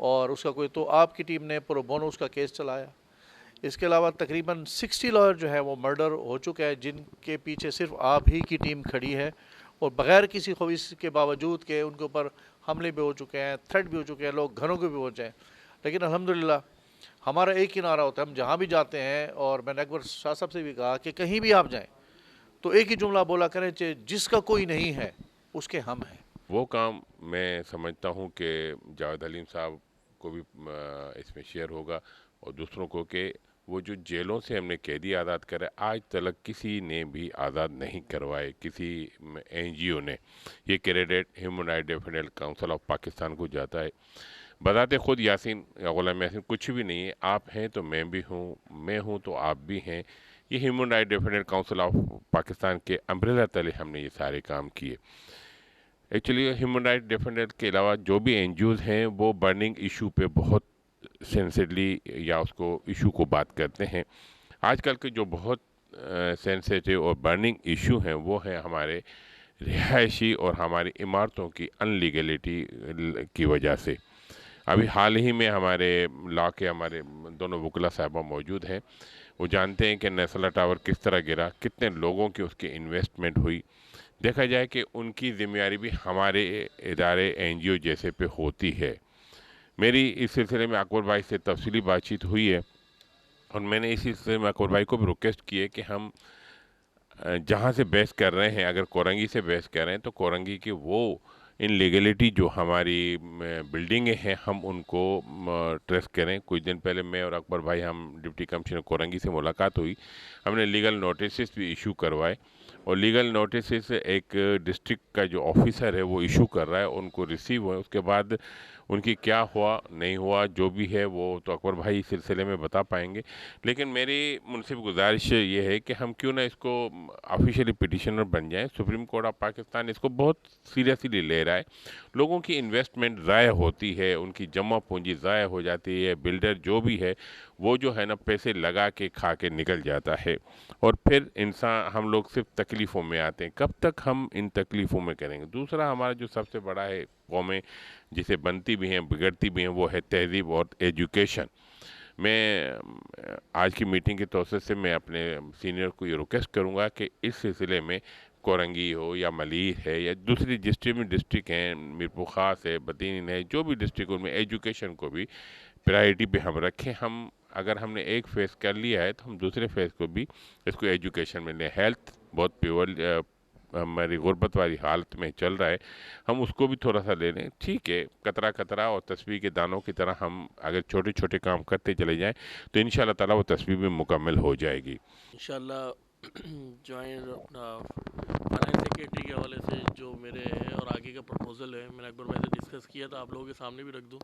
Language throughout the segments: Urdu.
اور اس کا کوئی تو آپ کی ٹیم نے پرو بونو اس کا کیس چلایا. اس کے علاوہ تقریباً 60 لائر جو ہے وہ مرڈر ہو چکا ہے جن کے پیچھے صرف آپ ہی کی ٹیم کھڑی ہے اور بغیر کسی خوف کے باوجود کہ ان کے اوپر حملے بھی ہو چکے ہیں, تھریٹ بھی ہو چکے ہیں, لوگ گھروں کے بھی ہو جائیں. لیکن الحمدللہ ہمارا ایک ہی نعرہ ہوتا ہے, ہم جہاں بھی جاتے ہیں, اور میں نے اکبر شاہ صاحب سے بھی کہا کہ کہیں بھی آپ جائیں تو ایک ہی جملہ بولا کریں کہ جس کا کوئی نہیں ہے اس کے ہم ہیں. وہ کام میں سمجھتا ہوں کہ جاوید حلیم صاحب کو بھی اس میں شیئر ہوگا اور دوسروں کو, کہ وہ جو جیلوں سے ہم نے قیدی آزاد کرے آج تک کسی نے بھی آزاد نہیں کروائے, کسی این جی او نے. یہ credit human right defence council of Pakistan کو جاتا ہے. بذات خود یاسین یا غلام یاسین کچھ بھی نہیں ہے, آپ ہیں تو میں بھی ہوں, میں ہوں تو آپ بھی ہیں. یہ human right defence council of Pakistan کے امبریلا تلے ہم نے یہ سارے کام کیے. ایکچولی ہیومن رائٹ ڈیفینس کے علاوہ جو بھی این جی اوز ہیں وہ برننگ ایشو پہ بہت سینسٹیولی یا اس کو ایشو کو بات کرتے ہیں. آج کل کے جو بہت سینسیٹیو اور برننگ ایشو ہیں وہ ہیں ہمارے رہائشی اور ہماری عمارتوں کی انلیگلٹی کی وجہ سے. ابھی حال ہی میں ہمارے لا کے ہمارے دونوں وکلا صاحبہ موجود ہیں, وہ جانتے ہیں کہ نیسلا ٹاور کس طرح گرا, کتنے لوگوں کی اس کی انویسٹمنٹ ہوئی. دیکھا جائے کہ ان کی ذمہ داری بھی ہمارے ادارے این جی او جیسے پہ ہوتی ہے. میری اس سلسلے میں اکبر بھائی سے تفصیلی بات چیت ہوئی ہے اور میں نے اسی سلسلے میں اکبر بھائی کو بھی ریکویسٹ کی ہے کہ ہم جہاں سے بحث کر رہے ہیں, اگر کورنگی سے بحث کر رہے ہیں تو کورنگی کی وہ ان لیگلٹی جو ہماری بلڈنگیں ہیں ہم ان کو ٹریس کریں. کچھ دن پہلے میں اور اکبر بھائی ہم ڈپٹی کمشنر کورنگی سے ملاقات ہوئی, ہم نے لیگل نوٹسز بھی ایشو کروائے اور لیگل نوٹسز ایک ڈسٹرکٹ کا جو آفیسر ہے وہ ایشو کر رہا ہے, ان کو ریسیو ہوئے. اس کے بعد ان کی کیا ہوا نہیں ہوا جو بھی ہے وہ تو اکبر بھائی اس سلسلے میں بتا پائیں گے. لیکن میری منصف گزارش یہ ہے کہ ہم کیوں نہ اس کو آفیشیلی پٹیشنر بن جائیں. سپریم کورٹ آف پاکستان اس کو بہت سیریسلی لے رہا ہے. لوگوں کی انویسٹمنٹ ضائع ہوتی ہے, ان کی جمع پونجی ضائع ہو جاتی ہے. بلڈر جو بھی ہے وہ جو ہے نا پیسے لگا کے کھا کے نکل جاتا ہے اور پھر انسان ہم لوگ صرف تکلیفوں میں آتے ہیں. کب تک ہم ان تکلیفوں میں کریں گے؟ دوسرا ہمارا جو سب سے بڑا ہے قومیں جسے بنتی بھی ہیں بگڑتی بھی ہیں وہ ہے تہذیب اور ایجوکیشن. میں آج کی میٹنگ کے توسط سے میں اپنے سینئر کو یہ ریکویسٹ کروں گا کہ اس سلسلے میں کورنگی ہو یا ملیر ہے یا دوسری ڈسٹرکٹ ہیں, میرپور خاص ہے, بدین ہے, جو بھی ڈسٹرکٹ ان میں ایجوکیشن کو بھی پرائرٹی پہ ہم رکھیں. ہم اگر ہم نے ایک فیس کر لیا ہے تو ہم دوسرے فیس کو بھی اس کو ایجوکیشن میں لیں. ہیلتھ بہت پیور ہماری غربت والی حالت میں چل رہا ہے, ہم اس کو بھی تھوڑا سا لے لیں. ٹھیک ہے, قطرہ قطرہ اور تسبیح کے دانوں کی طرح ہم اگر چھوٹے چھوٹے کام کرتے چلے جائیں تو انشاءاللہ تعالیٰ وہ تسبیح بھی مکمل ہو جائے گی. انشاءاللہ جوائنٹ اپنا فائنانس سیکریٹری کے حوالے سے جو میرے ہے اور آگے کا پروپوزل ہے میں نے اکبر بھائی سے ڈسکس کیا تھا, آپ لوگوں کے سامنے بھی رکھ دوں.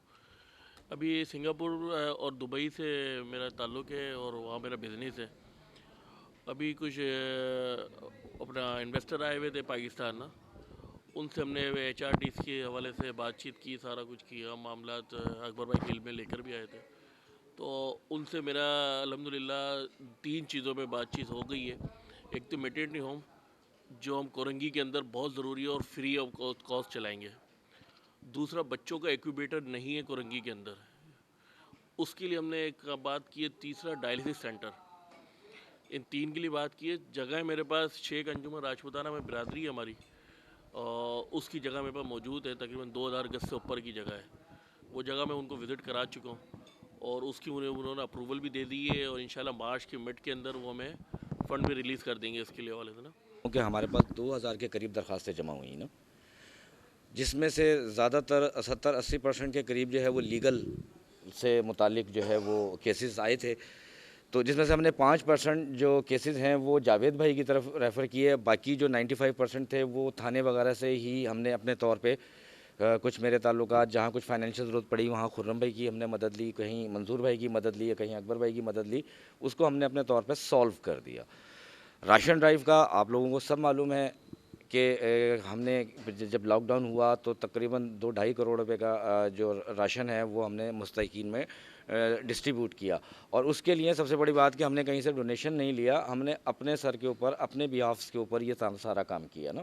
ابھی سنگاپور اور دبئی سے میرا تعلق ہے اور وہاں میرا بزنس ہے. ابھی کچھ اپنا انویسٹر آئے ہوئے تھے پاکستان نا, ان سے ہم نے ایچ آر ڈیز کے حوالے سے بات چیت کی, سارا کچھ کیا, معاملات اکبر بھائی فیلڈ میں لے کر بھی آئے تھے. تو ان سے میرا الحمدللہ 3 چیزوں میں بات چیت ہو گئی ہے. ایک تو میٹرنٹی ہوم جو ہم کورنگی کے اندر بہت ضروری ہے اور فری آف کاسٹ چلائیں گے. دوسرا بچوں کا ایکویبیٹر نہیں ہے کورنگی کے اندر, اس کے لیے ہم نے ایک بات کی ہے. تیسرا ڈائلسس سینٹر, ان 3 کے لیے بات کی ہے. جگہ میرے پاس شیخ انجمن راجپوتانہ میں برادری ہے ہماری, اور اس کی جگہ میرے پاس موجود ہے, تقریباً 2000 گز سے اوپر کی جگہ ہے. وہ جگہ میں ان کو وزٹ کرا چکا ہوں اور اس کی انہوں نے اپروول بھی دے دی ہے اور انشاءاللہ مارچ کے مڈ کے اندر وہ ہمیں فنڈ بھی ریلیز کر دیں گے اس کے لیے حوالے سے نا. کیونکہ ہمارے پاس 2000 کے قریب درخواستیں جمع ہوئی نا, جس میں سے زیادہ تر 70-80% کے قریب جو ہے وہ لیگل سے متعلق جو ہے وہ کیسز آئے تھے. تو جس میں سے ہم نے 5% جو کیسز ہیں وہ جاوید بھائی کی طرف ریفر کیے. باقی جو 95% تھے وہ تھانے وغیرہ سے ہی ہم نے اپنے طور پہ کچھ میرے تعلقات جہاں کچھ فائنینشیل ضرورت پڑی وہاں خرم بھائی کی ہم نے مدد لی, کہیں منظور بھائی کی مدد لی, کہیں اکبر بھائی کی مدد لی. اس کو ہم نے اپنے طور پہ سولو کر دیا. راشن ڈرائیو کا آپ لوگوں کو سب معلوم ہے کہ ہم نے جب لاک ڈاؤن ہوا تو تقریباً 2-2.5 کروڑ روپے کا جو راشن ہے وہ ہم نے مستحقین میں ڈسٹریبیوٹ کیا. اور اس کے لیے سب سے بڑی بات کہ ہم نے کہیں سے ڈونیشن نہیں لیا, ہم نے اپنے سر کے اوپر اپنے بیہافس کے اوپر یہ سارا کام کیا نا.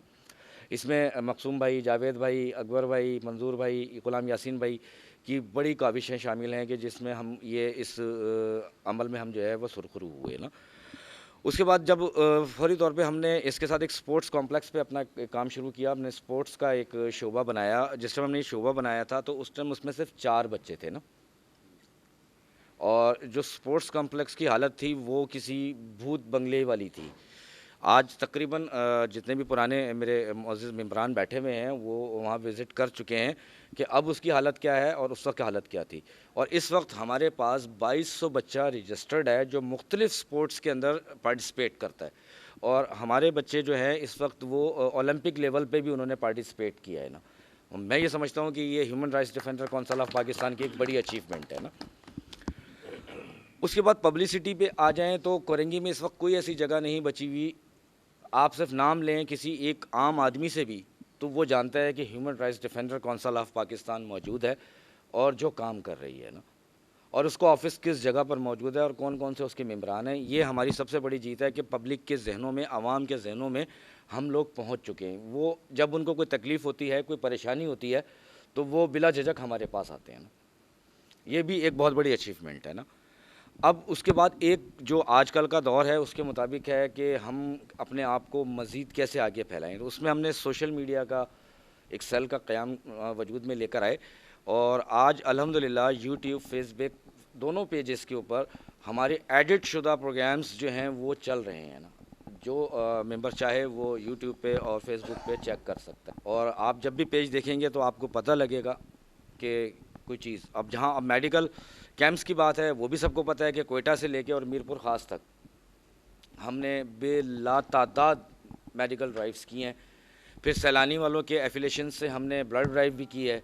اس میں مقصوم بھائی، جاوید بھائی، اکبر بھائی، منظور بھائی، غلام یاسین بھائی کی بڑی کاوشیں شامل ہیں کہ جس میں ہم یہ اس عمل میں ہم جو ہے وہ سرخرو ہوئے نا. اس کے بعد جب فوری طور پہ ہم نے اس کے ساتھ ایک سپورٹس کمپلیکس پہ اپنا کام شروع کیا. ہم نے سپورٹس کا ایک شعبہ بنایا. جس ٹائم ہم نے یہ شعبہ بنایا تھا تو اس ٹائم اس میں صرف 4 بچے تھے نا, اور جو سپورٹس کمپلیکس کی حالت تھی وہ کسی بھوت بنگلے والی تھی. آج تقریباً جتنے بھی پرانے میرے معزز ممبران بیٹھے ہوئے ہیں وہ وہاں وزٹ کر چکے ہیں کہ اب اس کی حالت کیا ہے اور اس وقت کی حالت کیا تھی. اور اس وقت ہمارے پاس 2200 بچہ رجسٹرڈ ہے جو مختلف سپورٹس کے اندر پارٹیسپیٹ کرتا ہے. اور ہمارے بچے جو ہیں اس وقت وہ اولمپک لیول پہ بھی انہوں نے پارٹیسپیٹ کیا ہے نا. میں یہ سمجھتا ہوں کہ یہ human rights defender council of Pakistan کی ایک بڑی اچیومنٹ ہے نا. اس کے بعد پبلسٹی پہ آ جائیں تو کورنگی میں اس وقت کوئی ایسی جگہ نہیں بچی ہوئی. آپ صرف نام لیں کسی ایک عام آدمی سے بھی تو وہ جانتا ہے کہ human rights defender council of Pakistan موجود ہے اور جو کام کر رہی ہے نا, اور اس کو آفس کس جگہ پر موجود ہے اور کون کون سے اس کے ممبران ہیں. یہ ہماری سب سے بڑی جیت ہے کہ پبلک کے ذہنوں میں, عوام کے ذہنوں میں ہم لوگ پہنچ چکے ہیں. وہ جب ان کو کوئی تکلیف ہوتی ہے, کوئی پریشانی ہوتی ہے تو وہ بلا جھجک ہمارے پاس آتے ہیں نا. یہ بھی ایک بہت بڑی اچیومنٹ ہے نا. اب اس کے بعد ایک جو آج کل کا دور ہے اس کے مطابق ہے کہ ہم اپنے آپ کو مزید کیسے آگے پھیلائیں. تو اس میں ہم نے سوشل میڈیا کا ایک سیل کا قیام وجود میں لے کر آئے, اور آج الحمدللہ یوٹیوب, فیس بک دونوں پیجز کے اوپر ہمارے ایڈٹ شدہ پروگرامز جو ہیں وہ چل رہے ہیں نا. جو ممبر چاہے وہ یوٹیوب پہ اور فیس بک پہ چیک کر سکتا ہے. اور آپ جب بھی پیج دیکھیں گے تو آپ کو پتہ لگے گا کہ کوئی چیز اب جہاں اب میڈیکل کیمپس کی بات ہے وہ بھی سب کو پتہ ہے کہ کوئٹہ سے لے کے اور میرپور خاص تک ہم نے بے لا تعداد میڈیکل ڈرائیوز کی ہیں. پھر سیلانی والوں کے ایفیلیشن سے ہم نے بلڈ ڈرائیو بھی کی ہے,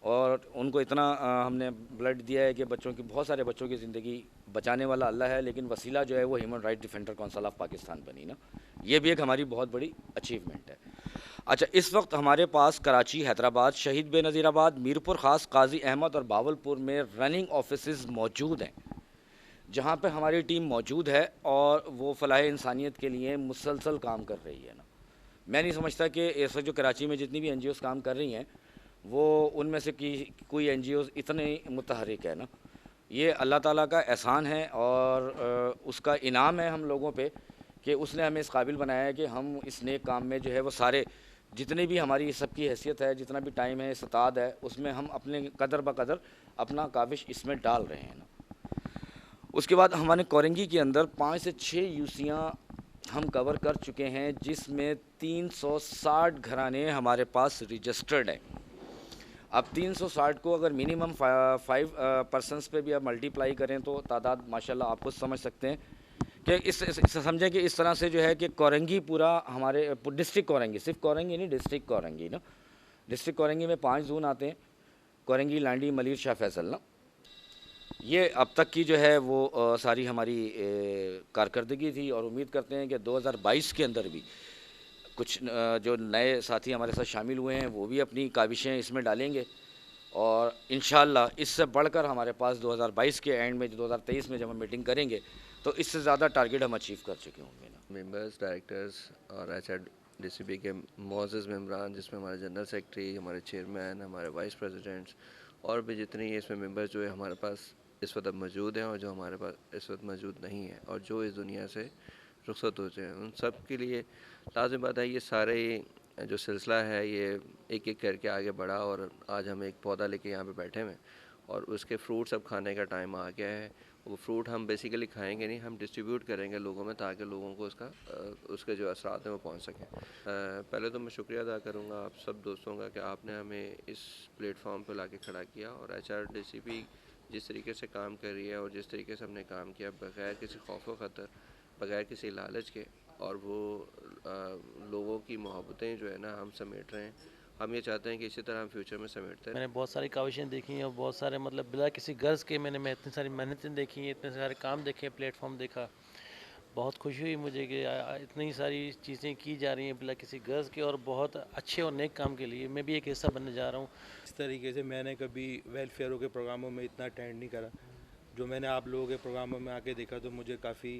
اور ان کو اتنا ہم نے بلڈ دیا ہے کہ بچوں کی, بہت سارے بچوں کی زندگی بچانے والا اللہ ہے, لیکن وسیلہ جو ہے وہ human right defender council of Pakistan بنی نا. یہ بھی ایک ہماری بہت بڑی اچیومنٹ ہے. اچھا, اس وقت ہمارے پاس کراچی, حیدرآباد, شہید بے نظیر آباد, میرپور خاص, قاضی احمد اور باولپور میں رننگ آفیسز موجود ہیں جہاں پہ ہماری ٹیم موجود ہے اور وہ فلاح انسانیت کے لیے مسلسل کام کر رہی ہے نا. میں نہیں سمجھتا کہ اس وقت جو کراچی میں جتنی بھی این جی اوز کام کر رہی ہیں وہ ان میں سے کوئی این جی اوز اتنے متحرک ہے نا. یہ اللہ تعالیٰ کا احسان ہے اور اس کا انعام ہے ہم لوگوں پہ کہ اس نے ہمیں اس قابل بنایا ہے کہ ہم اس نیک کام میں جو ہے وہ سارے جتنے بھی ہماری سب کی حیثیت ہے, جتنا بھی ٹائم ہے, استطاعت ہے, اس میں ہم اپنے قدر بقدر اپنا کاوش اس میں ڈال رہے ہیں نا. اس کے بعد ہمارے کورنگی کے اندر 5 سے 6 یوسیاں ہم کور کر چکے ہیں جس میں 360 گھرانے ہمارے پاس رجسٹرڈ ہیں. اب 360 کو اگر منیمم 5 پرسنس پہ بھی آپ ملٹیپلائی کریں تو تعداد ماشاءاللہ آپ خود سمجھ سکتے ہیں کہ اس سمجھیں کہ اس طرح سے جو ہے کہ کورنگی پورا ہمارے ڈسٹرکٹ کورنگی, صرف کورنگی نہیں, ڈسٹرکٹ کورنگی نا. ڈسٹرکٹ کورنگی میں 5 زون آتے ہیں, کورنگی, لانڈی, ملیر, شاہ فیصل نا. یہ اب تک کی جو ہے وہ ساری ہماری کارکردگی تھی, اور امید کرتے ہیں کہ 2022 کے اندر بھی کچھ جو نئے ساتھی ہمارے ساتھ شامل ہوئے ہیں وہ بھی اپنی کاوشیں اس میں ڈالیں گے, اور انشاءاللہ اس سے بڑھ کر ہمارے پاس 2022 کے اینڈ میں, 2023 میں جب ہم میٹنگ کریں گے تو اس سے زیادہ ٹارگیٹ ہم اچیو کر چکے ہوں گے نا. ممبرز, ڈائریکٹرز اور H R D C B کے معزز ممبران, جس میں ہمارے جنرل سیکرٹری, ہمارے چیئرمین, ہمارے وائس پریزیڈنٹس اور بھی جتنی اس میں ممبرز جو ہے ہمارے پاس اس وقت موجود ہیں اور جو ہمارے پاس اس وقت موجود نہیں ہیں اور جو اس دنیا سے رخصت ہوتے ہیں, ان سب کے لیے لازم بات ہے یہ سارے جو سلسلہ ہے یہ ایک ایک کر کے آگے بڑھا, اور آج ہم ایک پودا لے کے یہاں پہ بیٹھے ہوئے ہیں اور اس کے فروٹس اب کھانے کا ٹائم آ گیا ہے. وہ فروٹ ہم بیسیکلی کھائیں گے نہیں, ہم ڈسٹریبیوٹ کریں گے لوگوں میں تاکہ لوگوں کو اس کے جو اثرات ہیں وہ پہنچ سکیں. پہلے تو میں شکریہ ادا کروں گا آپ سب دوستوں کا کہ آپ نے ہمیں اس پلیٹ فارم پہ لا کے کھڑا کیا, اور ایچ آر ڈی سی پی جس طریقے سے کام کر رہی ہے اور جس طریقے سے ہم نے کام کیا بغیر کسی خوف و خطر, بغیر کسی لالچ کے, اور وہ لوگوں کی محبتیں جو ہے نا ہم سمیٹ رہے ہیں. ہم یہ چاہتے ہیں کہ اسی طرح ہم فیوچر میں سمیٹتے ہیں. میں نے بہت ساری کاوشیں دیکھی ہیں اور بہت سارے مطلب بلا کسی غرض کے میں اتنی ساری محنتیں دیکھی ہیں, اتنے سارے کام دیکھے, پلیٹ فارم دیکھا. بہت خوشی ہوئی مجھے کہ اتنی ساری چیزیں کی جا رہی ہیں بلا کسی غرض کے اور بہت اچھے اور نیک کام کے لیے. میں بھی ایک حصہ بننے جا رہا ہوں. اس طریقے سے میں نے کبھی ویلفیئروں کے پروگراموں میں اتنا اٹینڈ نہیں کرا. جو میں نے آپ لوگوں کے پروگراموں میں آ کے دیکھا تو مجھے کافی